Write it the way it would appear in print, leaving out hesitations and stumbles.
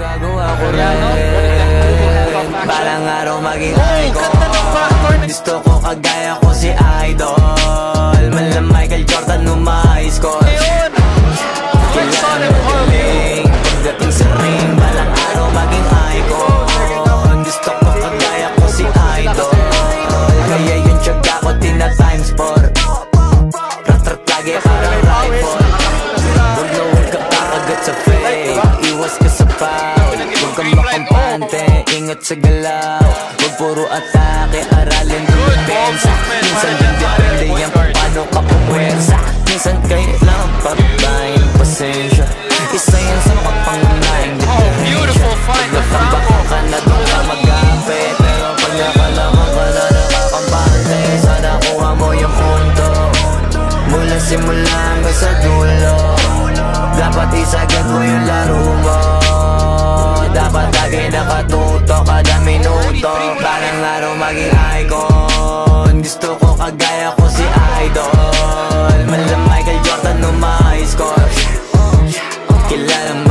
Magagawa ko rin balang araw maging icon. Gusto ko kagaya ko si Idol, mala Michael Jordan nung ma-high score. Kailangan magaling pagdating sa ring, balang araw maging icon. Gusto ko kagaya ko si Idol, kaya yung tiyaga ko tina-times 4. Rat-rat lagi parang rifle. Huwag na huwag ka kakagat sa fake, iwas ka sa foul. Huwag kang makampante, ingat sa galaw. Huwag puro atake, aralin dumipensa. Minsan din depende yan kung paano ka pumwersa. Minsan kailangan patayin pasensya. Isa yan sa makapangunahing diferensya. Pag nakabako ka na doon ka mag-apit, pero pag nakalaman ka na nakakampante, sana kuha mo yung punto mula simula hanggang sa dulo. Dapat isagad mo yung laro mo, dapat lagi nakatuto kada minuto. Parang araw maging icon. Gusto ko kagaya ko si Idol, mala Michael Jordan nung ma-high score. Kailangan